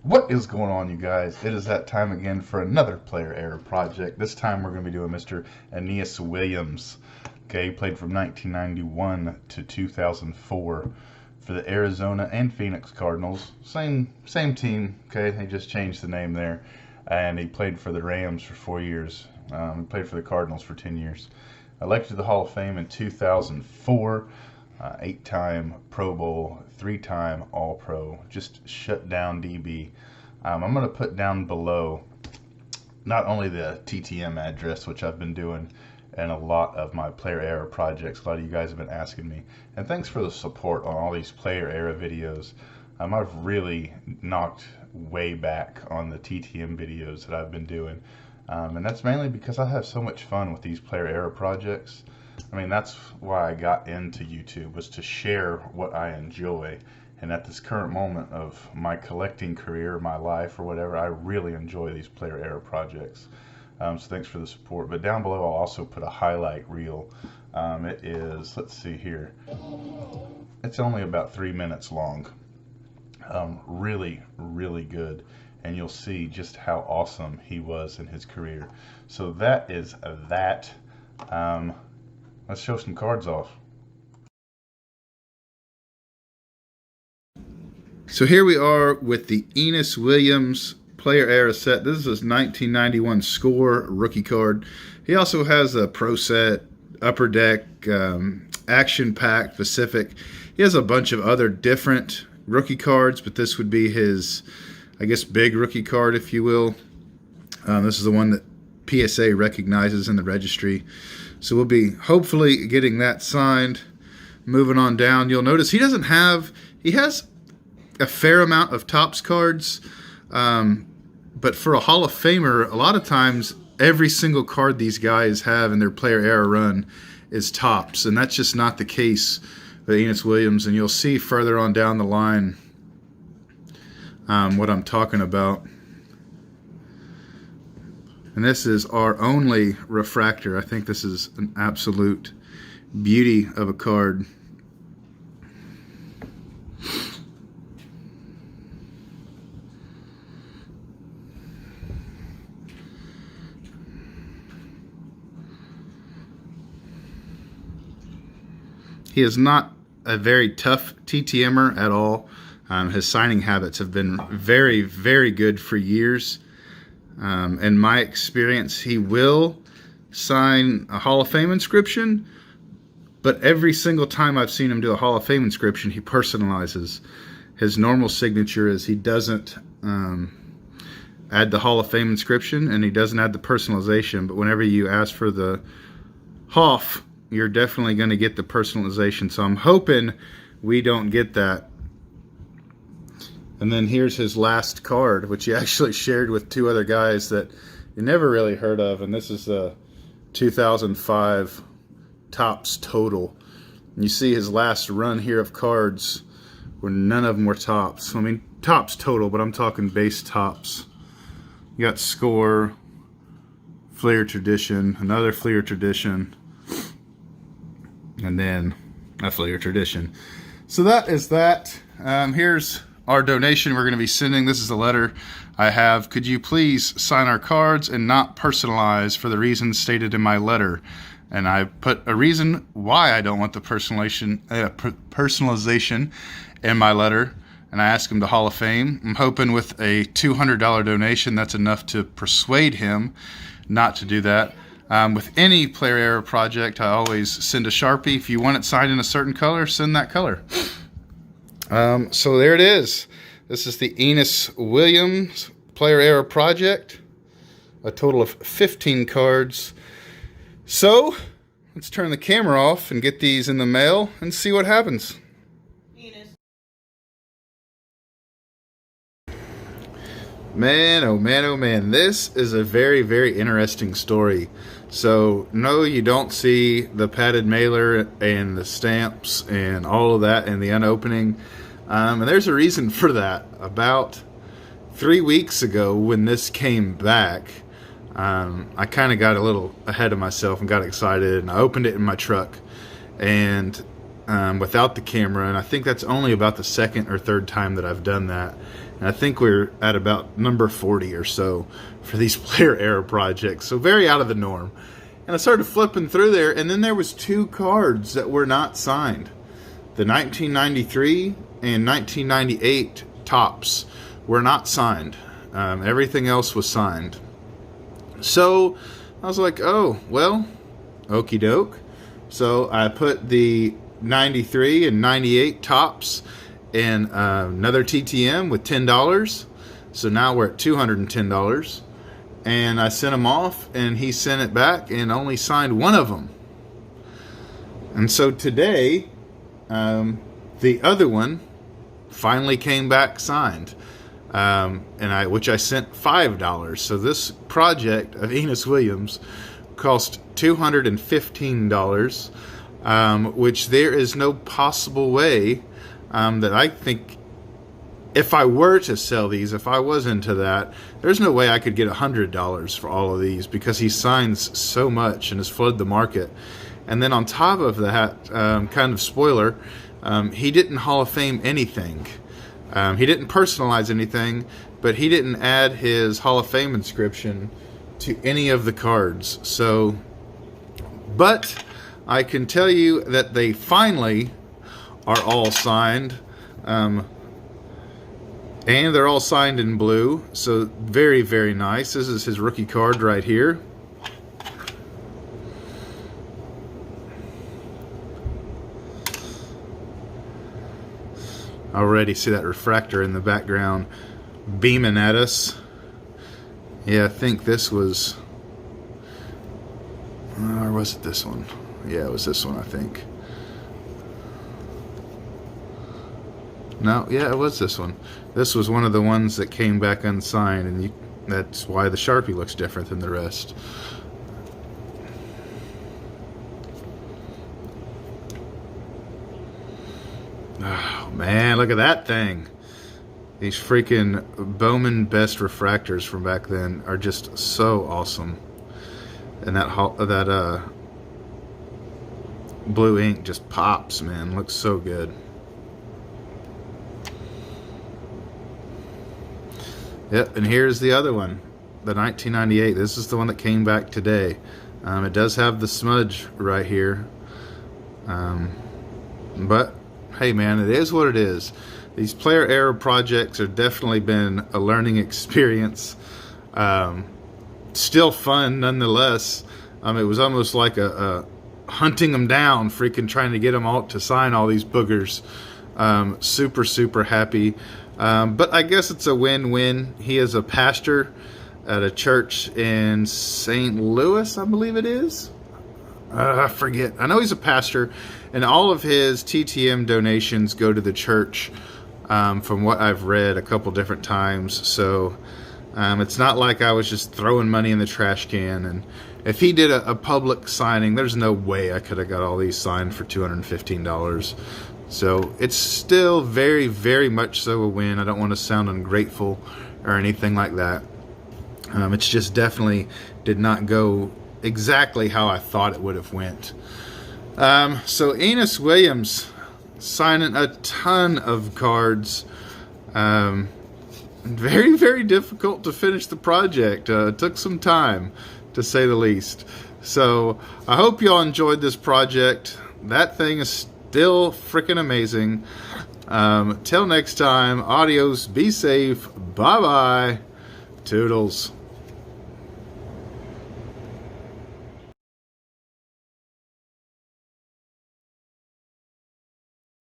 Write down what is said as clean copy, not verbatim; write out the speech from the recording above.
What is going on, you guys? It is that time again for another player error project. This time we're going to be doing Mr. Aeneas Williams. Okay, he played from 1991 to 2004 for the Arizona and Phoenix Cardinals. Same team. Okay, they just changed the name there, and he played for the Rams for 4 years. He played for the Cardinals for 10 years. Elected to the Hall of Fame in 2004. 8-time Pro Bowl, 3-time All-Pro, just shut down DB. I'm going to put down below not only the TTM address, which I've been doing in a lot of my player error projects. A lot of you guys have been asking me, and thanks for the support on all these player error videos. I've really knocked way back on the TTM videos that I've been doing, and that's mainly because I have so much fun with these player error projects. I mean, that's why I got into YouTube, was to share what I enjoy. And at this current moment of my collecting career, my life, or whatever, I really enjoy these player error projects. So thanks for the support. But down below, I'll also put a highlight reel. It is, let's see here, it's only about 3 minutes long. Really, really good. And you'll see just how awesome he was in his career. So that is that. Let's show some cards off. So here we are with the Aeneas Williams player error set. This is his 1991 score rookie card. He also has a pro set, upper deck, action pack, Pacific. He has a bunch of other different rookie cards, but this would be his, I guess, big rookie card, if you will. This is the one that PSA recognizes in the registry. So we'll be hopefully getting that signed. Moving on down, you'll notice he has a fair amount of Topps cards, but for a Hall of Famer, a lot of times every single card these guys have in their player error run is Topps, and that's just not the case with Aeneas Williams, and you'll see further on down the line what I'm talking about. And this is our only refractor. I think this is an absolute beauty of a card. He is not a very tough TTMer at all. His signing habits have been very, very good for years. In my experience, he will sign a Hall of Fame inscription, but every single time I've seen him do a Hall of Fame inscription, he personalizes. His normal signature is he doesn't add the Hall of Fame inscription, and he doesn't add the personalization, but whenever you ask for the Hoff, you're definitely going to get the personalization, so I'm hoping we don't get that. And then here's his last card, which he actually shared with 2 other guys that you never really heard of. And this is a 2005 Topps total. And you see his last run here of cards where none of them were Topps. I mean, Topps total, but I'm talking base Topps. You got score, Fleer tradition, another Fleer tradition, and then a Fleer tradition. So that is that. Here's our donation we're going to be sending. This is the letter I have. Could you please sign our cards and not personalize for the reasons stated in my letter? And I put a reason why I don't want the personalization in my letter, and I asked him to Hall of Fame. I'm hoping with a $200 donation, that's enough to persuade him not to do that. With any player error project, I always send a Sharpie. If you want it signed in a certain color, send that color. So there it is. This is the Aeneas Williams player error project. A total of 15 cards. So let's turn the camera off and get these in the mail and see what happens. Man, oh man, oh man. This is a very, very interesting story. So, no, you don't see the padded mailer and the stamps and all of that in the unopening. And there's a reason for that. About 3 weeks ago when this came back, I kind of got a little ahead of myself and got excited, and I opened it in my truck. And without the camera, and I think that's only about the second or third time that I've done that. And I think we're at about number 40 or so for these player error projects, so very out of the norm. And I started flipping through there, and then there was 2 cards that were not signed. The 1993 and 1998 tops were not signed. Everything else was signed. So I was like, oh, well, okie doke. So I put the 93 and 98 tops in another TTM with $10. So now we're at $210. And I sent him off, and he sent it back and only signed one of them. And so today, the other one finally came back signed, which I sent $5. So this project of Aeneas Williams cost $215, which there is no possible way that I think, if I were to sell these, if I was into that, there's no way I could get $100 for all of these, because he signs so much and has flooded the market. And then on top of that, kind of spoiler, he didn't Hall of Fame anything. He didn't personalize anything, but he didn't add his Hall of Fame inscription to any of the cards. So, but I can tell you that they finally are all signed. And they're all signed in blue, so very, very nice. This is his rookie card right here. Already see that refractor in the background beaming at us. Yeah, I think this was... or was it this one? Yeah, it was this one, I think. No, yeah, it was this one. This was one of the ones that came back unsigned, and that's why the Sharpie looks different than the rest. Oh, man, look at that thing. These freaking Bowman Best refractors from back then are just so awesome. And that blue ink just pops, man. Looks so good. Yep, and here's the other one, the 1998. This is the one that came back today. It does have the smudge right here. But, hey man, it is what it is. These player error projects have definitely been a learning experience. Still fun nonetheless. It was almost like a hunting them down, freaking trying to get them all to sign all these boogers. Super, super happy. But I guess it's a win-win. He is a pastor at a church in St. Louis, I believe it is. I forget. I know he's a pastor, and all of his TTM donations go to the church, from what I've read a couple different times. So it's not like I was just throwing money in the trash can. And if he did a public signing, there's no way I could have got all these signed for $215. So it's still very, very much so a win. I don't want to sound ungrateful or anything like that. It's just definitely did not go exactly how I thought it would have went. So Aeneas Williams signing a ton of cards. Very, very difficult to finish the project. It took some time, to say the least. So I hope y'all enjoyed this project. That thing is still freaking amazing. Till next time, adios, be safe, bye-bye, toodles.